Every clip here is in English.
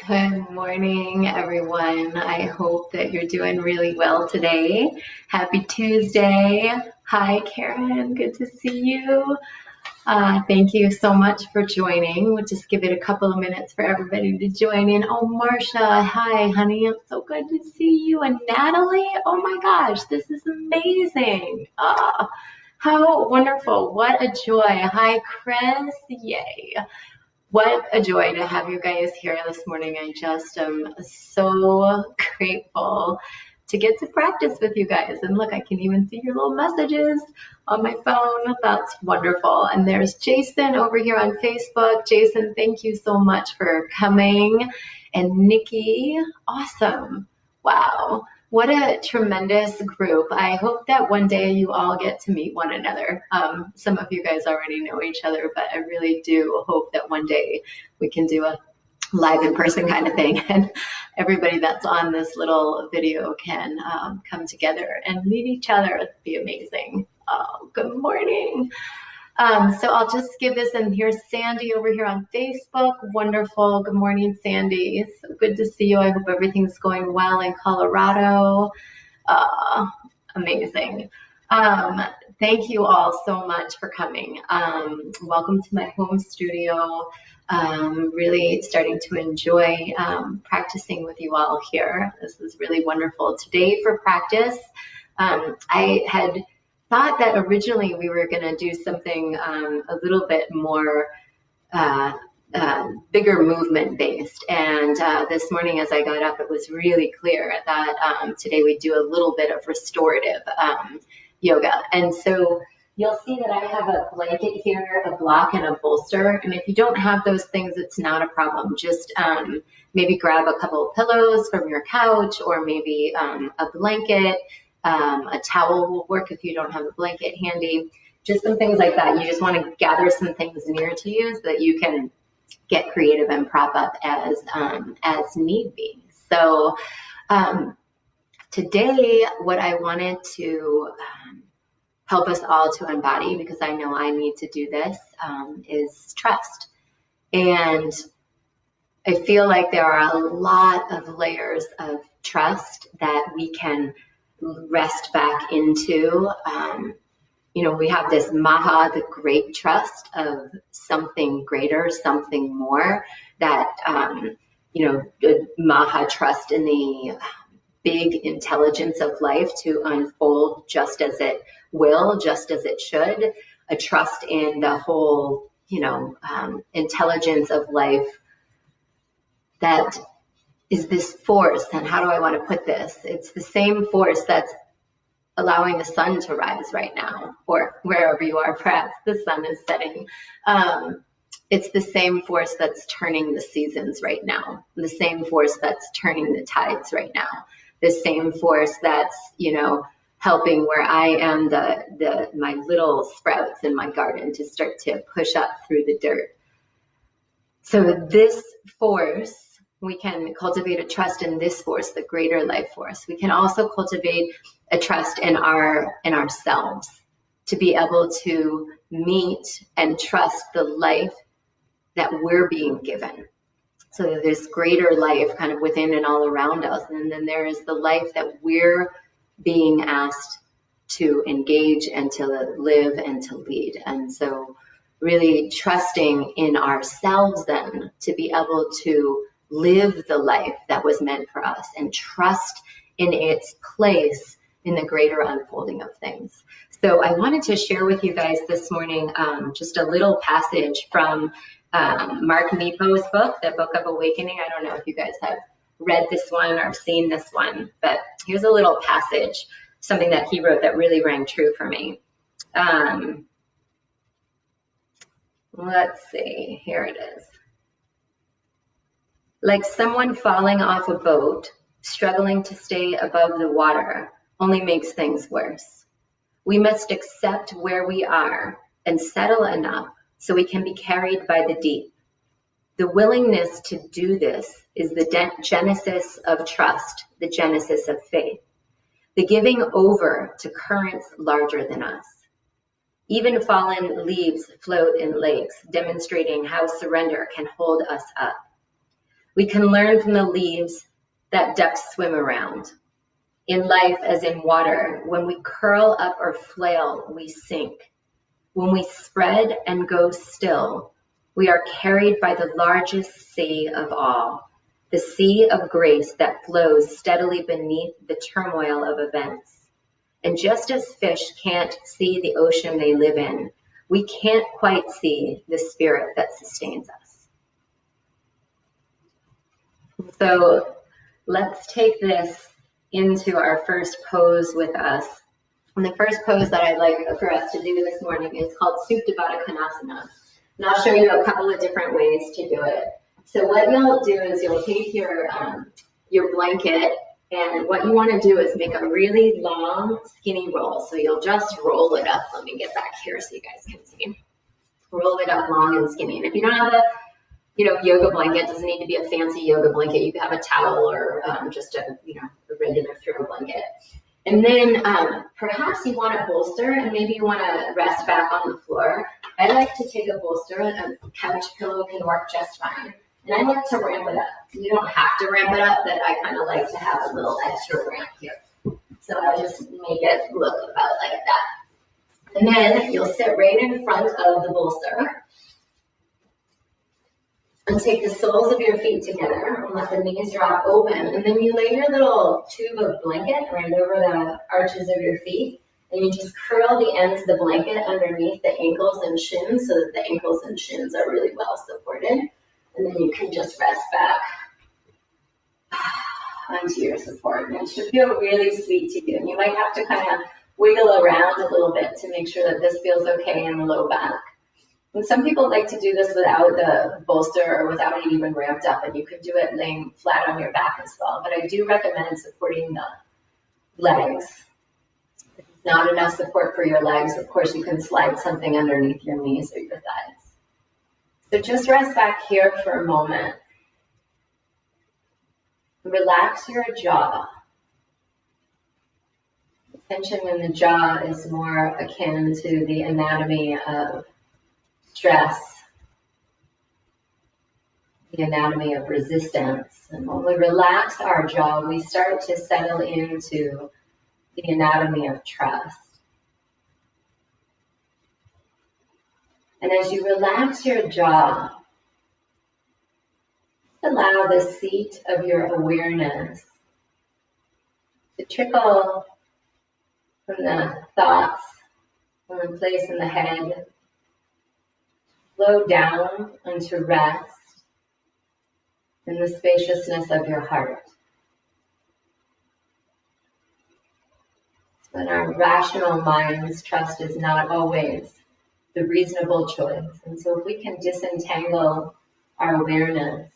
Good morning, everyone. I hope that you're doing really well today. Happy Tuesday. Hi, Karen. Good to see you. Thank you so much for joining. We'll just give it a couple of minutes for everybody to join in. Oh, Marcia. Hi, honey. It's so good to see you. And Natalie. Oh, my gosh. This is amazing. How wonderful. What a joy. Hi, Chris. Yay. What a joy to have you guys here this morning. I just am so grateful to get to practice with you guys. And look, I can even see your little messages on my phone. That's wonderful. And there's Jason over here on Facebook. Jason, thank you so much for coming. And Nikki, awesome. Wow. What a tremendous group. I hope that one day you all get to meet one another. Some of you guys already know each other, but I really do hope that one day we can do a live in person kind of thing and everybody that's on this little video can come together and meet each other. It'd be amazing. Oh, good morning. So I'll just give this, and here's Sandy over here on Facebook. Wonderful. Good morning, Sandy. So good to see you. I hope everything's going well in Colorado. Amazing. Thank you all so much for coming. Welcome to my home studio. Really starting to enjoy practicing with you all here. This is really wonderful. Today for practice, I had thought that originally we were going to do something a little bit more bigger movement based. And this morning as I got up, it was really clear that today we do a little bit of restorative yoga. And so you'll see that I have a blanket here, a block, and a bolster. And if you don't have those things, it's not a problem. Just maybe grab a couple of pillows from your couch, or maybe a blanket. A towel will work if you don't have a blanket handy. Just some things like that. You just want to gather some things near to you so that you can get creative and prop up as need be. So today, what I wanted to help us all to embody, because I know I need to do this, is trust. And I feel like there are a lot of layers of trust that we can rest back into. We have this Maha, the great trust of something greater, something more, that, the Maha trust in the big intelligence of life to unfold just as it will, just as it should, a trust in the whole, intelligence of life that is this force. And how do I want to put this? It's the same force that's allowing the sun to rise right now, or wherever you are, perhaps the sun is setting. It's the same force that's turning the seasons right now, the same force that's turning the tides right now, the same force that's, helping where I am my little sprouts in my garden to start to push up through the dirt. So this force, we can cultivate a trust in this force, the greater life force. We can also cultivate a trust in ourselves to be able to meet and trust the life that we're being given. So there's greater life kind of within and all around us. And then there is the life that we're being asked to engage and to live and to lead. And so really trusting in ourselves then to be able to live the life that was meant for us and trust in its place in the greater unfolding of things. So I wanted to share with you guys this morning just a little passage from Mark Nepo's book, The Book of Awakening. I don't know if you guys have read this one or seen this one, but here's a little passage, something that he wrote that really rang true for me. Let's see, here it is. Like someone falling off a boat, struggling to stay above the water only makes things worse. We must accept where we are and settle enough so we can be carried by the deep. The willingness to do this is the genesis of trust, the genesis of faith, the giving over to currents larger than us. Even fallen leaves float in lakes, demonstrating how surrender can hold us up. We can learn from the leaves that ducks swim around. In life as in water, when we curl up or flail, we sink. When we spread and go still, we are carried by the largest sea of all, the sea of grace that flows steadily beneath the turmoil of events. And just as fish can't see the ocean they live in, we can't quite see the spirit that sustains us. So let's take this into our first pose with us. And the first pose that I'd like for us to do this morning is called Supta Baddha Konasana. And I'll show you a couple of different ways to do it. So what you'll do is you'll take your blanket, and what you want to do is make a really long, skinny roll. So you'll just roll it up. Let me get back here so you guys can see. Roll it up long and skinny. And if you don't have a yoga blanket, doesn't need to be a fancy yoga blanket. You can have a towel or just a regular throw blanket. And then perhaps you want a bolster, and maybe you want to rest back on the floor. I like to take a bolster, and a couch pillow can work just fine. And I like to ramp it up. You don't have to ramp it up, but I kind of like to have a little extra ramp here. So I just make it look about like that. And then you'll sit right in front of the bolster. And take the soles of your feet together and let the knees drop open. And then you lay your little tube of blanket right over the arches of your feet. And you just curl the ends of the blanket underneath the ankles and shins so that the ankles and shins are really well supported. And then you can just rest back onto your support. And it should feel really sweet to you. And you might have to kind of wiggle around a little bit to make sure that this feels okay in the low back. And some people like to do this without the bolster or without it even ramped up, and you can do it laying flat on your back as well. But I do recommend supporting the legs. If it's not enough support for your legs, of course, you can slide something underneath your knees or your thighs. So just rest back here for a moment. Relax your jaw. The tension in the jaw is more akin to the anatomy of stress, the anatomy of resistance. And when we relax our jaw, we start to settle into the anatomy of trust. And as you relax your jaw, allow the seat of your awareness to trickle from the thoughts from a place in the head, flow down into rest in the spaciousness of your heart. In our rational minds, trust is not always the reasonable choice. And so if we can disentangle our awareness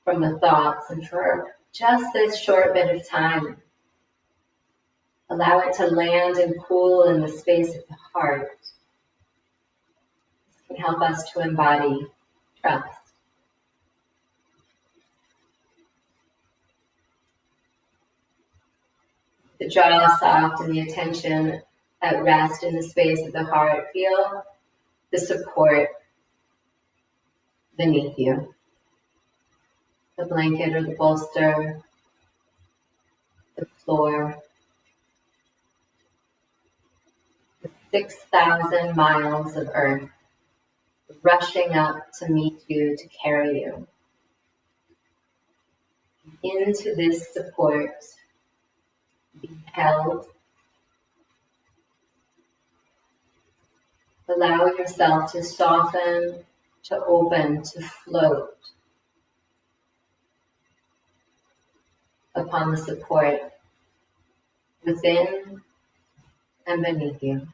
from the thoughts, and for just this short bit of time, allow it to land and cool in the space of the heart, can help us to embody trust. The jaw soft and the attention at rest in the space of the heart. Feel the support beneath you. The blanket or the bolster, the floor. The 6,000 miles of earth rushing up to meet you, to carry you. Into this support, be held. Allow yourself to soften, to open, to float upon the support within and beneath you.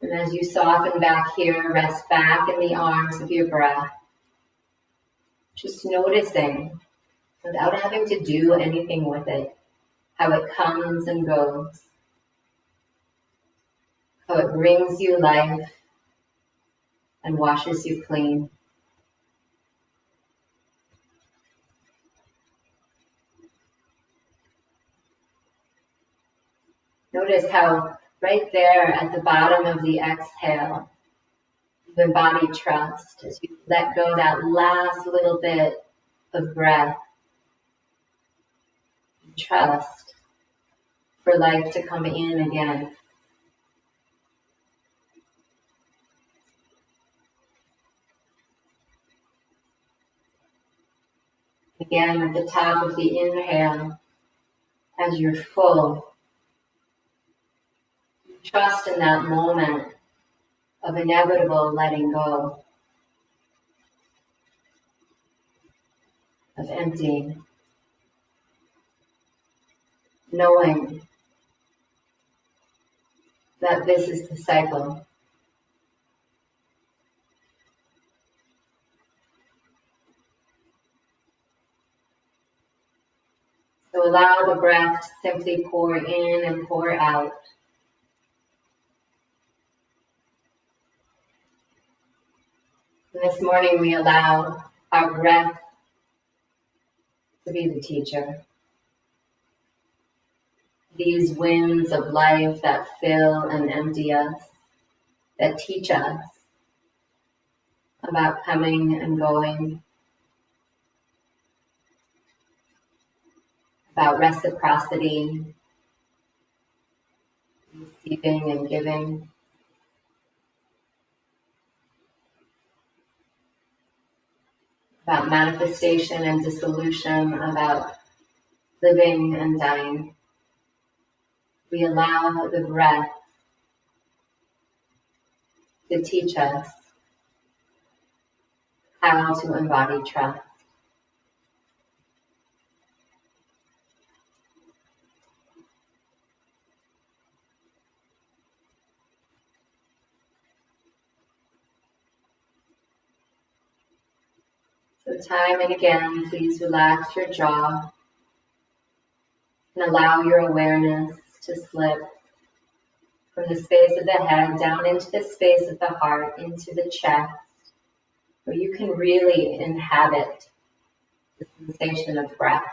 And as you soften back here, rest back in the arms of your breath. Just noticing, without having to do anything with it, how it comes and goes, how it brings you life and washes you clean. Notice how right there at the bottom of the exhale, you embody trust as you let go that last little bit of breath. Trust for life to come in again. Again, at the top of the inhale, as you're full, trust in that moment of inevitable letting go, of emptying, knowing that this is the cycle. So allow the breath to simply pour in and pour out. And this morning we allow our breath to be the teacher. These winds of life that fill and empty us, that teach us about coming and going, about reciprocity, receiving and giving, about manifestation and dissolution, about living and dying. We allow the breath to teach us how to embody trust. So time and again, please relax your jaw and allow your awareness to slip from the space of the head down into the space of the heart, into the chest, where you can really inhabit the sensation of breath.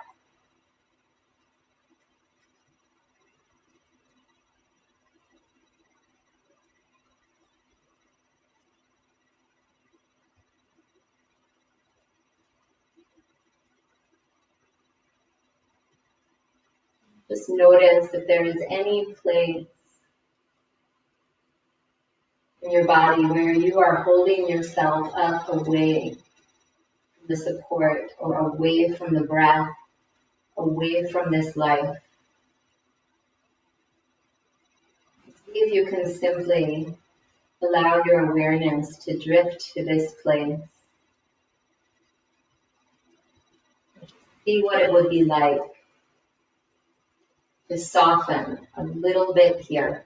Just notice if there is any place in your body where you are holding yourself up away from the support or away from the breath, away from this life. See if you can simply allow your awareness to drift to this place. See what it would be like to soften a little bit here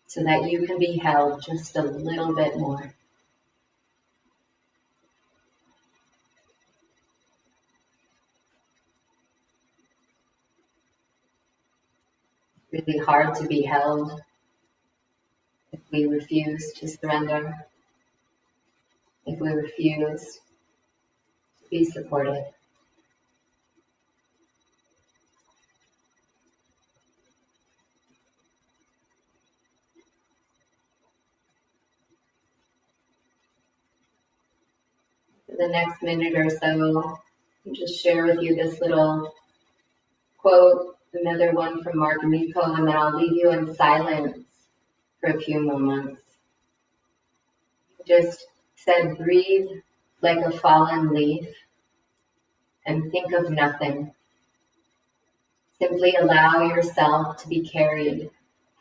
so that you can be held just a little bit more. Really hard to be held if we refuse to surrender, if we refuse to be supported. For the next minute or so, I'll just share with you this little quote, another one from Mark Miko, and then I'll leave you in silence for a few moments. Just said, breathe like a fallen leaf and think of nothing. Simply allow yourself to be carried,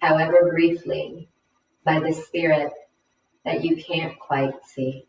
however briefly, by the spirit that you can't quite see.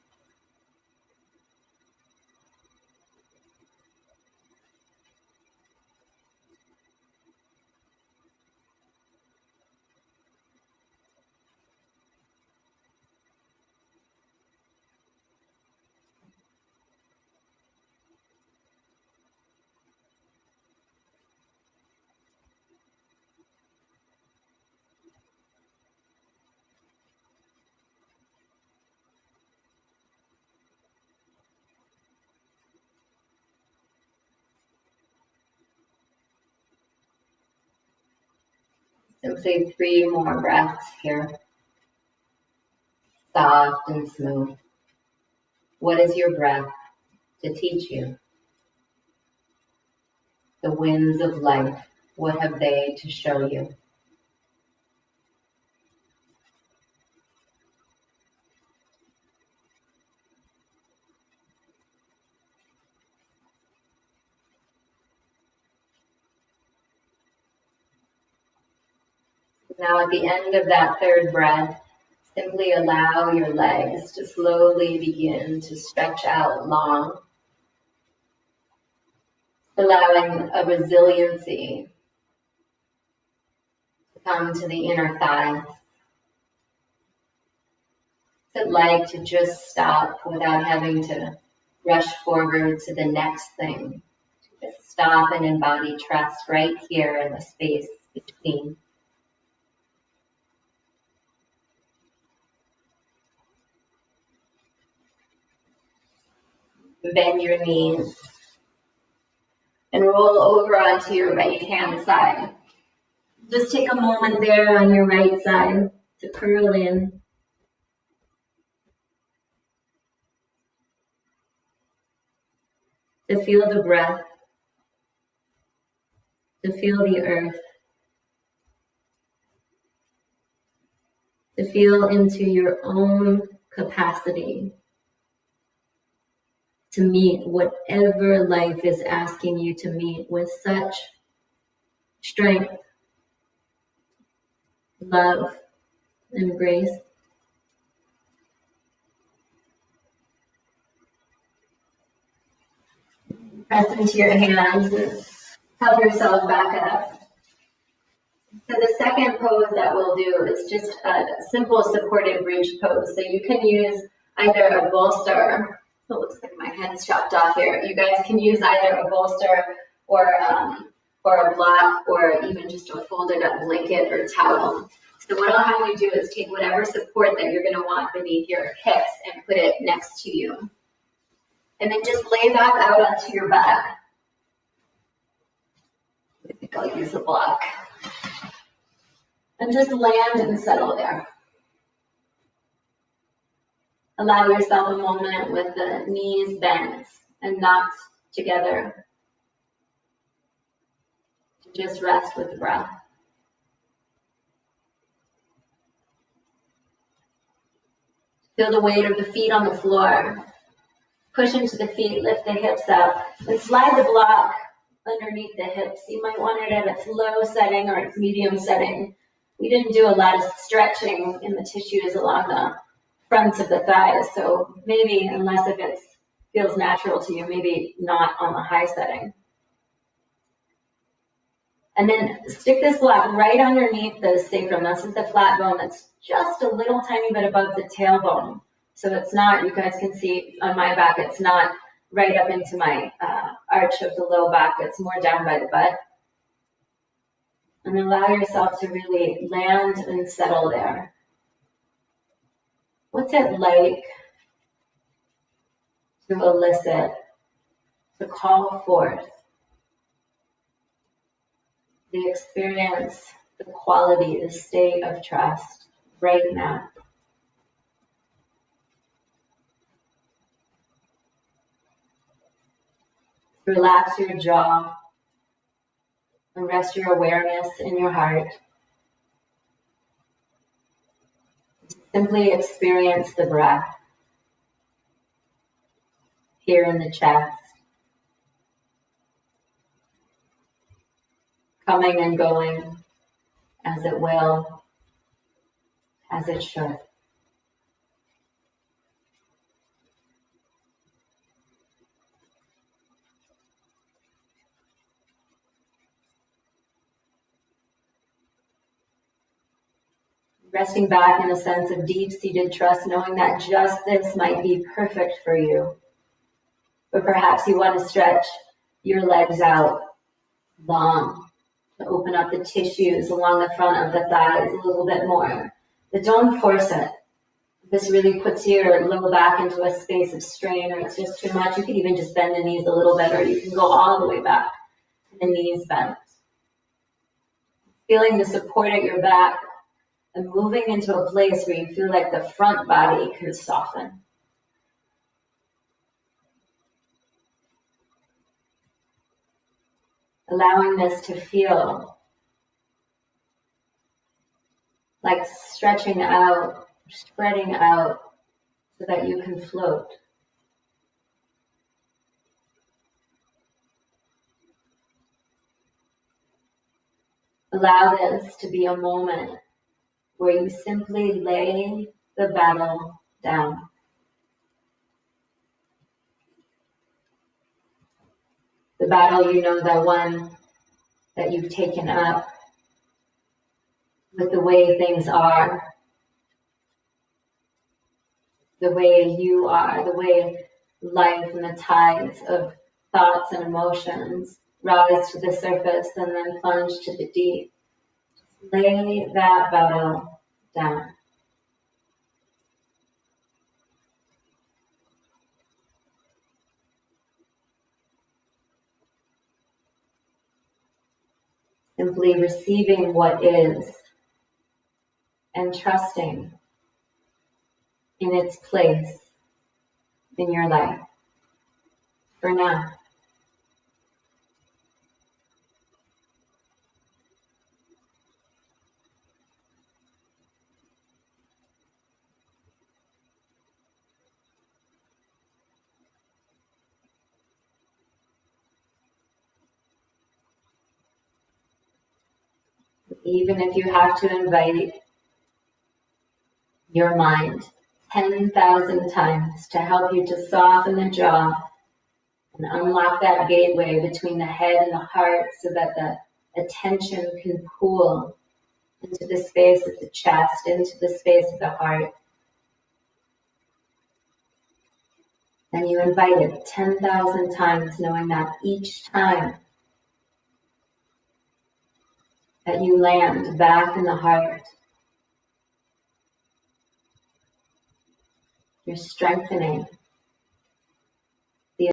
Simply 3 more breaths here. Soft and smooth. What is your breath to teach you? The winds of life, what have they to show you? Now at the end of that 3rd breath, simply allow your legs to slowly begin to stretch out long, allowing a resiliency to come to the inner thighs. What's it like to just stop without having to rush forward to the next thing? To just stop and embody trust right here in the space between. Bend your knees and roll over onto your right hand side. Just take a moment there on your right side to curl in. To feel the breath, to feel the earth, to feel into your own capacity to meet whatever life is asking you to meet with such strength, love, and grace. Press into your hands and help yourself back up. So the second pose that we'll do is just a simple supported bridge pose. So you can use either a bolster. It looks like my head's chopped off here. You guys can use either a bolster or a block, or even just a folded up blanket or towel. So what I'll have you do is take whatever support that you're going to want beneath your hips and put it next to you. And then just lay back out onto your back. I think I'll use a block. And just land and settle there. Allow yourself a moment with the knees bent and knocked together. To just rest with the breath. Feel the weight of the feet on the floor. Push into the feet, lift the hips up, and slide the block underneath the hips. You might want it at its low setting or its medium setting. We didn't do a lot of stretching in the tissues along the fronts of the thighs, so maybe, unless if it feels natural to you, maybe not on the high setting. And then stick this block right underneath the sacrum. This is the flat bone that's just a little tiny bit above the tailbone. So it's not, you guys can see on my back, it's not right up into my arch of the low back. It's more down by the butt. And allow yourself to really land and settle there. What's it like to elicit, to call forth the experience, the quality, the state of trust right now? Relax your jaw and rest your awareness in your heart. Simply experience the breath here in the chest, coming and going as it will, as it should. Resting back in a sense of deep-seated trust, knowing that just this might be perfect for you. But perhaps you want to stretch your legs out long to open up the tissues along the front of the thighs a little bit more. But don't force it. This really puts your low back into a space of strain, or it's just too much. You can even just bend the knees a little bit, or you can go all the way back to the knees bent. feeling the support at your back and moving into a place where you feel like the front body can soften. Allowing this to feel like stretching out, spreading out so that you can float. Allow this to be a moment where you simply lay the battle down. The battle, you know, the one that you've taken up with the way things are, the way you are, the way life and the tides of thoughts and emotions rise to the surface and then plunge to the deep. Lay that battle down. Simply receiving what is and trusting in its place in your life for now. Even if you have to invite your mind 10,000 times to help you to soften the jaw and unlock that gateway between the head and the heart so that the attention can pool into the space of the chest, into the space of the heart. Then you invite it 10,000 times, knowing that each time that you land back in the heart, you're strengthening the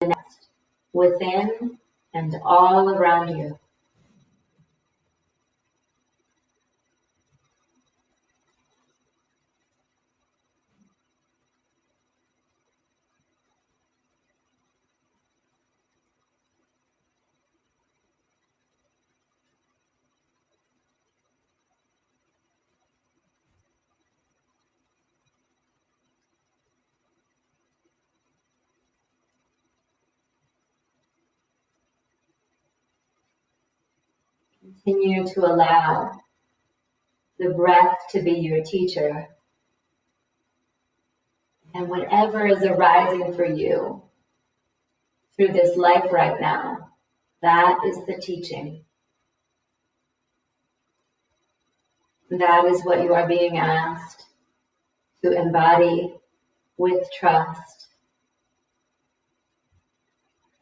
nest within and all around you. Continue to allow the breath to be your teacher. And whatever is arising for you through this life right now, that is the teaching. That is what you are being asked to embody with trust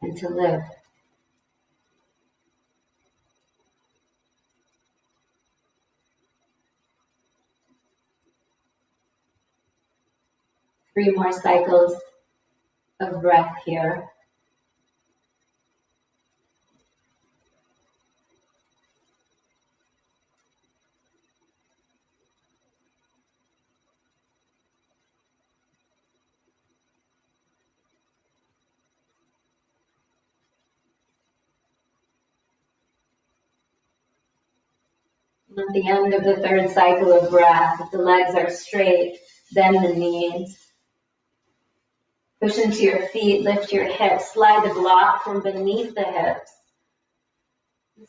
and to live. Three more cycles of breath here. At the end of the third cycle of breath, if the legs are straight, bend the knees. Push into your feet, lift your hips, slide the block from beneath the hips.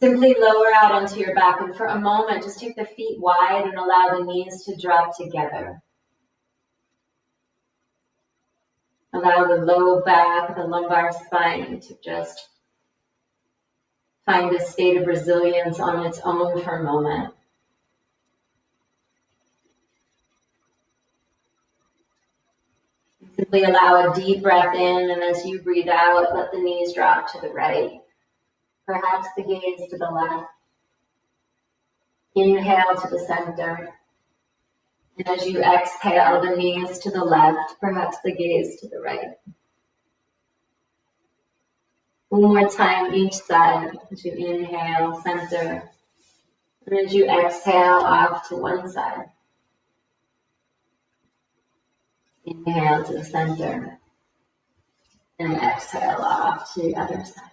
Simply lower out onto your back, and for a moment, just take the feet wide and allow the knees to drop together. Allow the low back, the lumbar spine to just find a state of resilience on its own for a moment. Simply allow a deep breath in, and as you breathe out, let the knees drop to the right, perhaps the gaze to the left. Inhale to the center, and as you exhale, the knees to the left, perhaps the gaze to the right. One more time each side, as you inhale, center, And as you exhale off to one side, inhale to the center, and exhale off to the other side.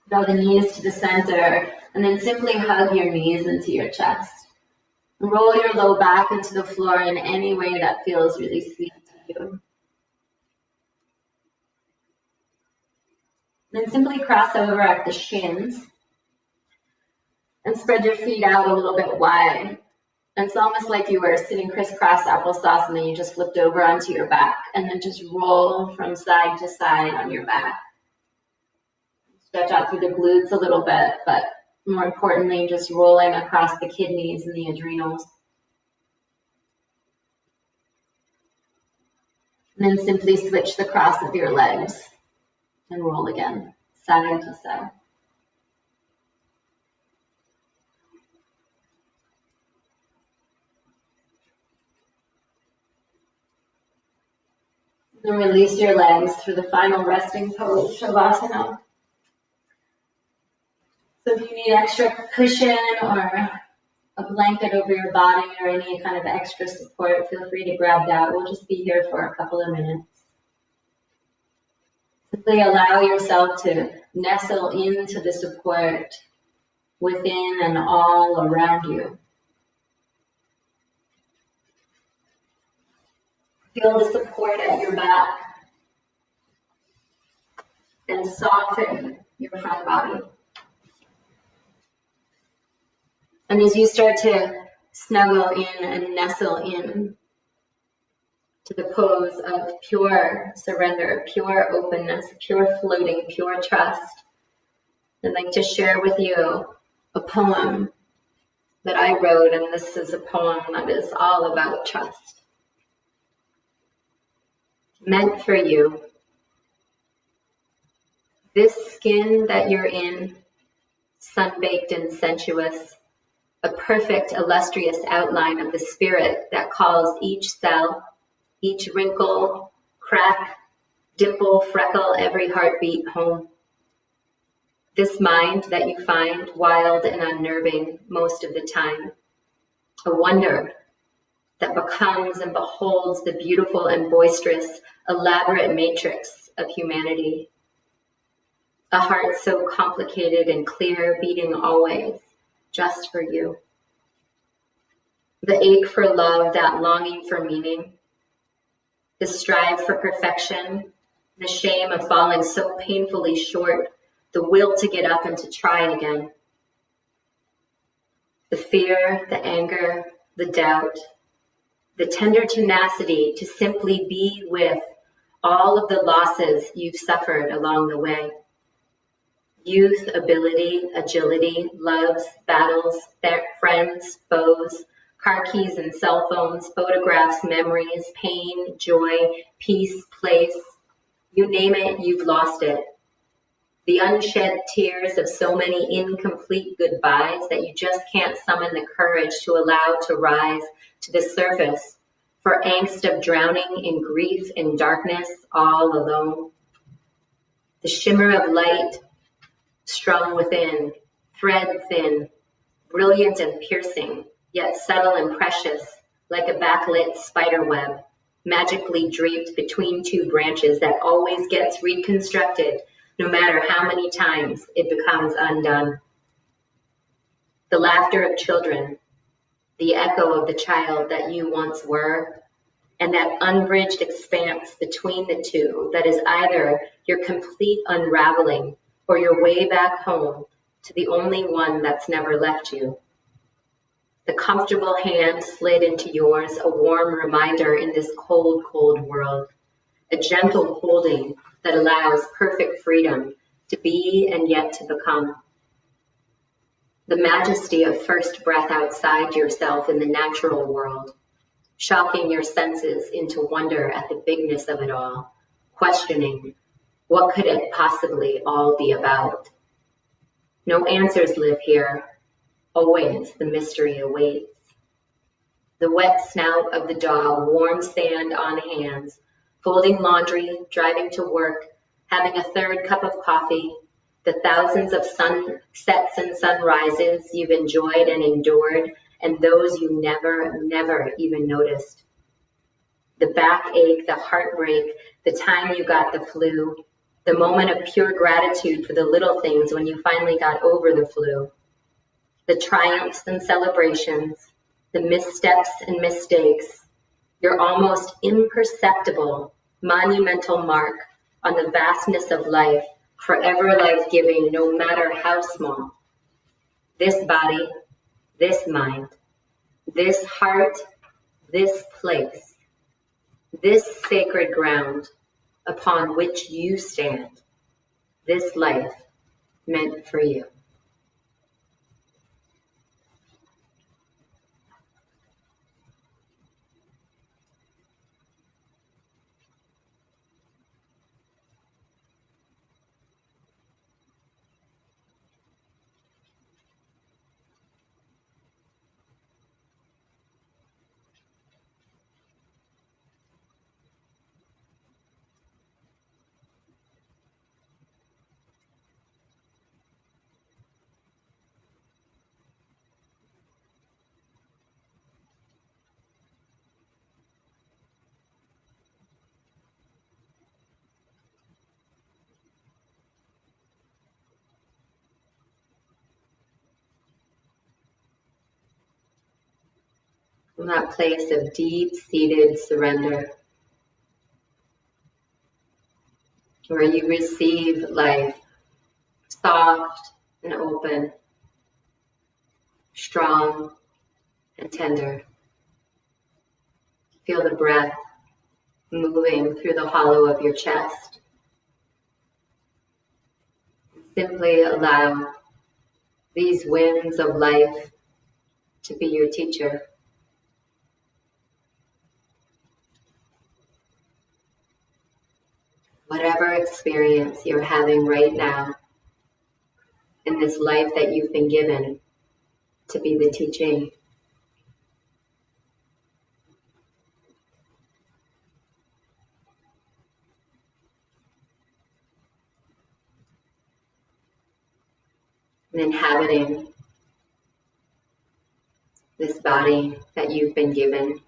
Draw the knees to the center, and then simply hug your knees into your chest. Roll your low back into the floor in any way that feels really sweet to you. Then simply cross over at the shins and spread your feet out a little bit wide. And it's almost like you were sitting crisscross applesauce and then you just flipped over onto your back, and then just roll from side to side on your back. Stretch out through the glutes a little bit, but more importantly, just rolling across the kidneys and the adrenals. And then simply switch the cross of your legs and roll again, side to side. Then release your legs for the final resting pose, Shavasana. So if you need extra cushion or a blanket over your body or any kind of extra support, feel free to grab that. We'll just be here for a couple of minutes. Simply allow yourself to nestle into the support within and all around you. Feel the support at your back and soften your front body. And as you start to snuggle in and nestle in to the pose of pure surrender, pure openness, pure floating, pure trust, I'd like to share with you a poem that I wrote, and this is a poem that is all about trust. Meant for you. This skin that you're in, sun-baked and sensuous, a perfect, illustrious outline of the spirit that calls each cell, each wrinkle, crack, dimple, freckle, every heartbeat home. This mind that you find wild and unnerving most of the time, a wonder that becomes and beholds the beautiful and boisterous, elaborate matrix of humanity. A heart so complicated and clear, beating always, just for you. The ache for love, that longing for meaning, the strive for perfection, the shame of falling so painfully short, the will to get up and to try again. The fear, the anger, the doubt, the tender tenacity to simply be with all of the losses you've suffered along the way. Youth, ability, agility, loves, battles, friends, foes, car keys and cell phones, photographs, memories, pain, joy, peace, place. You name it, you've lost it. The unshed tears of so many incomplete goodbyes that you just can't summon the courage to allow to rise to the surface, for angst of drowning in grief and darkness all alone. The shimmer of light strung within, thread thin, brilliant and piercing, yet subtle and precious, like a backlit spider web, magically draped between two branches that always gets reconstructed no matter how many times it becomes undone. The laughter of children, the echo of the child that you once were, and that unbridged expanse between the two that is either your complete unraveling or your way back home to the only one that's never left you. The comfortable hand slid into yours, a warm reminder in this cold, cold world, a gentle holding that allows perfect freedom to be and yet to become. The majesty of first breath outside yourself in the natural world, shocking your senses into wonder at the bigness of it all, questioning, what could it possibly all be about? No answers live here. Always the mystery awaits. The wet snout of the dog, warm sand on hands, folding laundry, driving to work, having a third cup of coffee, the thousands of sunsets and sunrises you've enjoyed and endured, and those you never even noticed. The backache, the heartbreak, the time you got the flu, the moment of pure gratitude for the little things when you finally got over the flu, the triumphs and celebrations, the missteps and mistakes, your almost imperceptible, monumental mark on the vastness of life, forever life-giving, no matter how small. This body, this mind, this heart, this place, this sacred ground upon which you stand, this life meant for you. From that place of deep-seated surrender, where you receive life soft and open, strong and tender. Feel the breath moving through the hollow of your chest. Simply allow these winds of life to be your teacher. Whatever experience you're having right now in this life that you've been given to be the teaching. And inhabiting this body that you've been given.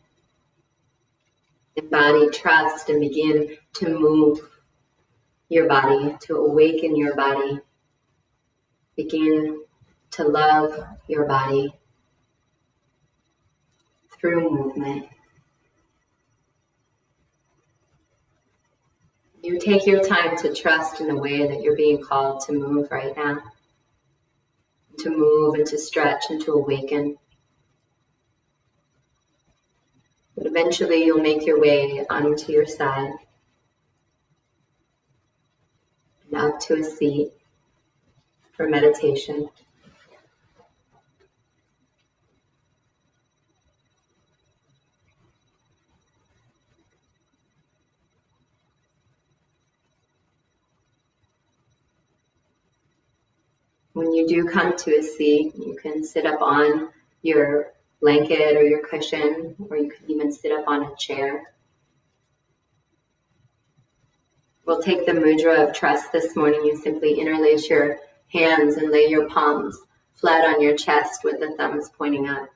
Embody trust and begin to move your body, to awaken your body. Begin to love your body through movement. You take your time to trust in the way that you're being called to move right now. To move and to stretch and to awaken. But eventually you'll make your way onto your side and up to a seat for meditation. When you do come to a seat, you can sit up on your blanket or your cushion, or you can even sit up on a chair. We'll take the mudra of trust this morning. You simply interlace your hands and lay your palms flat on your chest with the thumbs pointing up.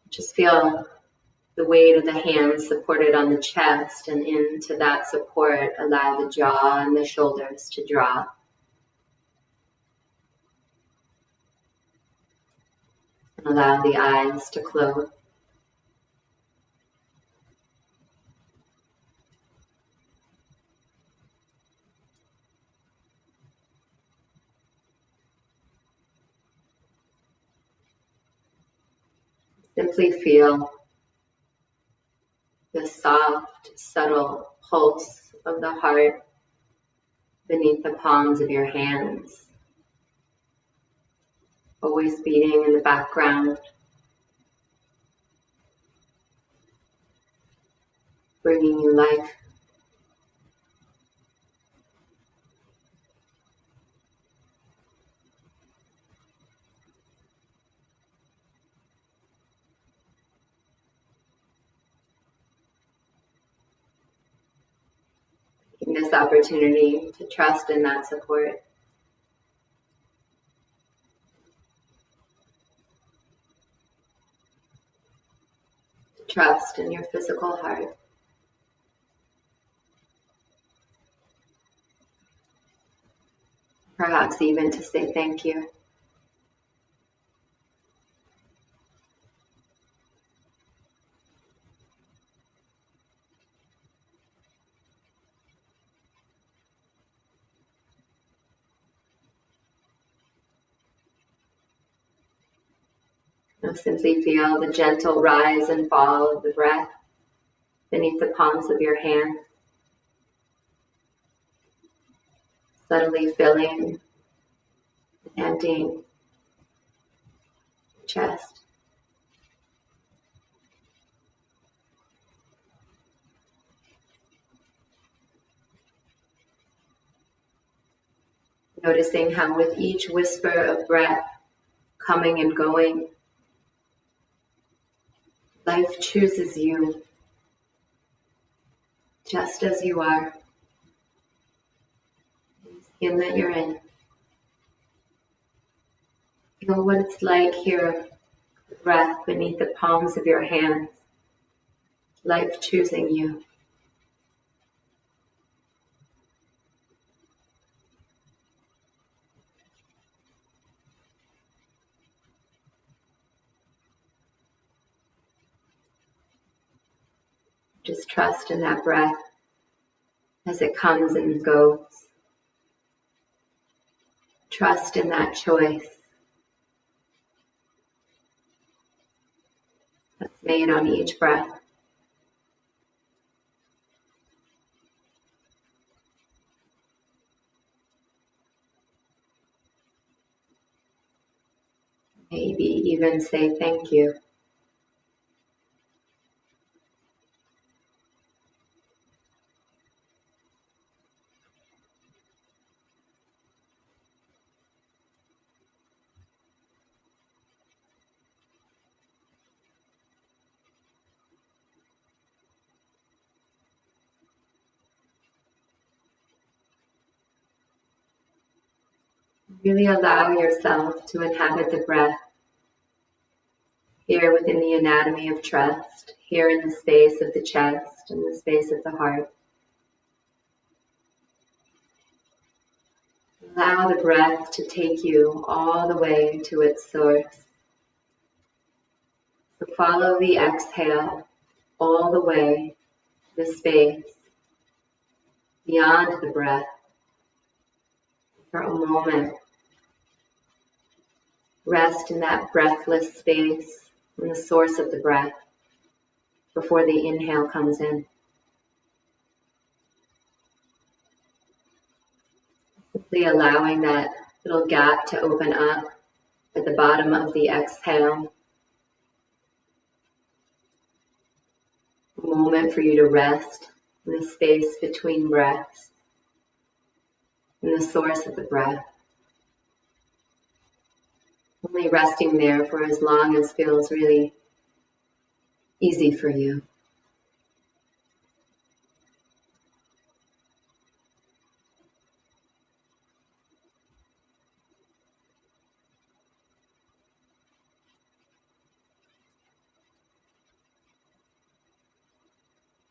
Just feel the weight of the hands supported on the chest, and into that support, allow the jaw and the shoulders to drop. And allow the eyes to close. Simply feel the soft, subtle pulse of the heart beneath the palms of your hands, always beating in the background, bringing you life. Taking this opportunity to trust in that support. To trust in your physical heart. Perhaps even to say thank you. Now simply feel the gentle rise and fall of the breath beneath the palms of your hands, subtly filling and emptying the chest. Noticing how with each whisper of breath coming and going, life chooses you just as you are, the skin that you're in. Feel what it's like here, the breath beneath the palms of your hands, life choosing you. Just trust in that breath as it comes and goes. Trust in that choice that's made on each breath. Maybe even say thank you. Really allow yourself to inhabit the breath here within the anatomy of trust, here in the space of the chest and the space of the heart. Allow the breath to take you all the way to its source. So follow the exhale all the way to the space beyond the breath for a moment. Rest in that breathless space in the source of the breath before the inhale comes in. Simply allowing that little gap to open up at the bottom of the exhale. A moment for you to rest in the space between breaths, in the source of the breath. Only resting there for as long as feels really easy for you.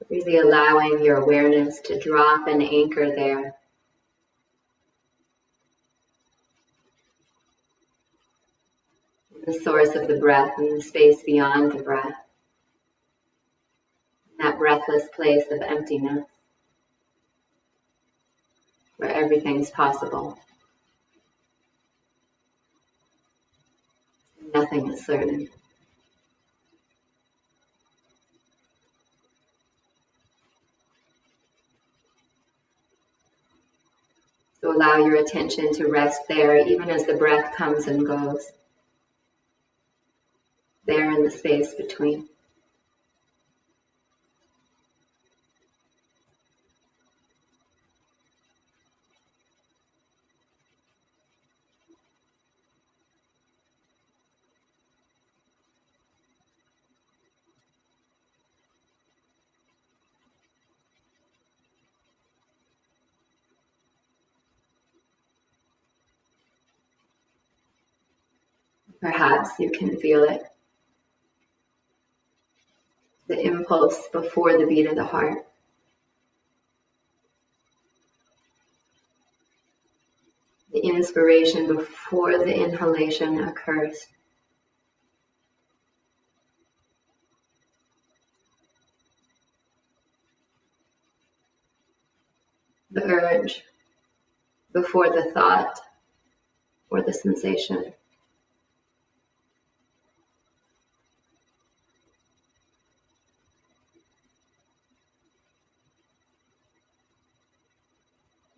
Really allowing your awareness to drop and anchor there. The source of the breath and the space beyond the breath. That breathless place of emptiness where everything's possible. Nothing is certain. So allow your attention to rest there even as the breath comes and goes. There in the space between. Perhaps you can feel it, the impulse before the beat of the heart. The inspiration before the inhalation occurs. The urge before the thought or the sensation.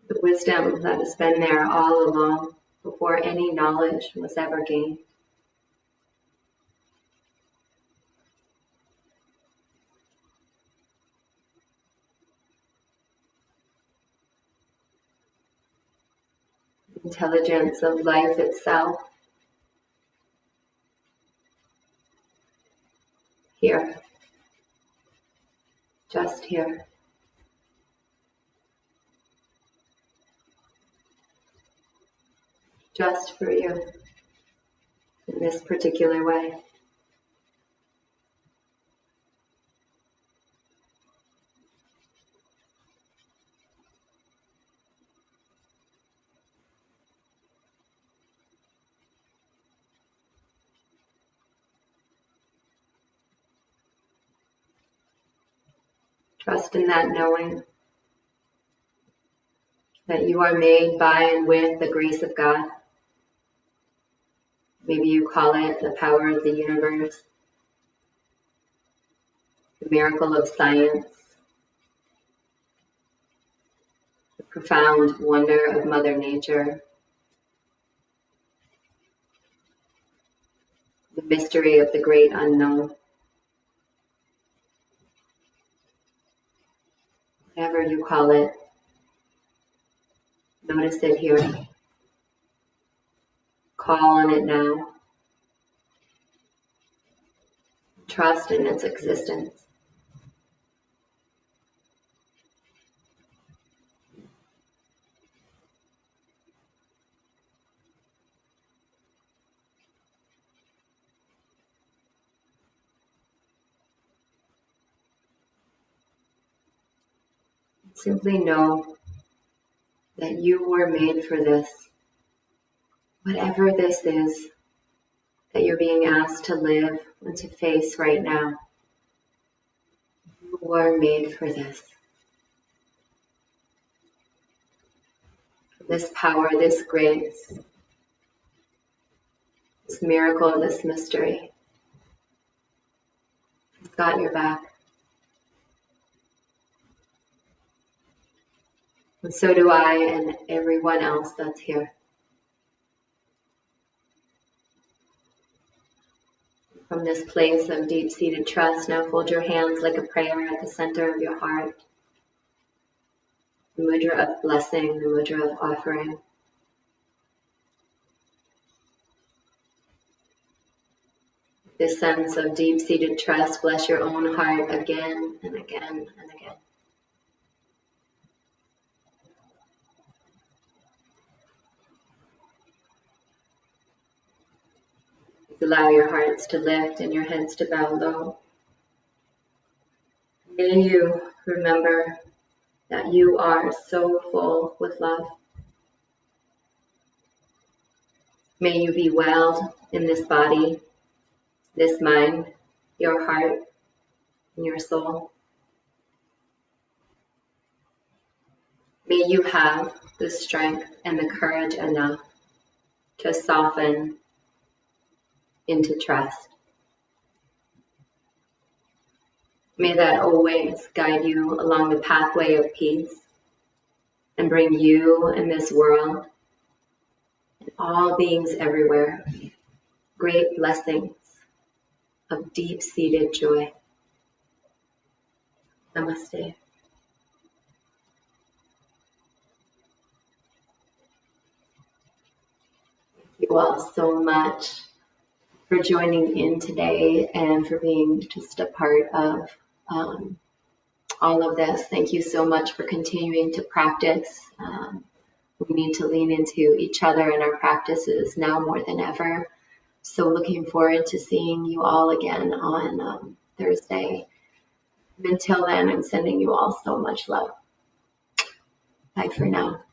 The wisdom that has been there all along before any knowledge was ever gained. The intelligence of life itself. Here. Just here. Just for you. In this particular way. Trust in that knowing that you are made by and with the grace of God. Maybe you call it the power of the universe, the miracle of science, the profound wonder of Mother Nature, the mystery of the great unknown. Whatever you call it, notice it here. Call on it now. Trust in its existence. Simply know that you were made for this. Whatever this is that you're being asked to live and to face right now, you were made for this. This power, this grace, this miracle, this mystery. It's got your back. And so do I and everyone else that's here. From this place of deep-seated trust, now fold your hands like a prayer at the center of your heart. The mudra of blessing, the mudra of offering. This sense of deep-seated trust, bless your own heart again and again and again. Allow your hearts to lift and your heads to bow low. May you remember that you are so full with love. May you be well in this body, this mind, your heart, and your soul. May you have the strength and the courage enough to soften into trust. May that always guide you along the pathway of peace and bring you and this world and all beings everywhere great blessings of deep-seated joy. Namaste. Thank you all so much for joining in today and for being just a part of all of this. Thank you so much for continuing to practice. We need to lean into each other and our practices now more than ever. So looking forward to seeing you all again on Thursday. Until then, I'm sending you all so much love. Bye for now.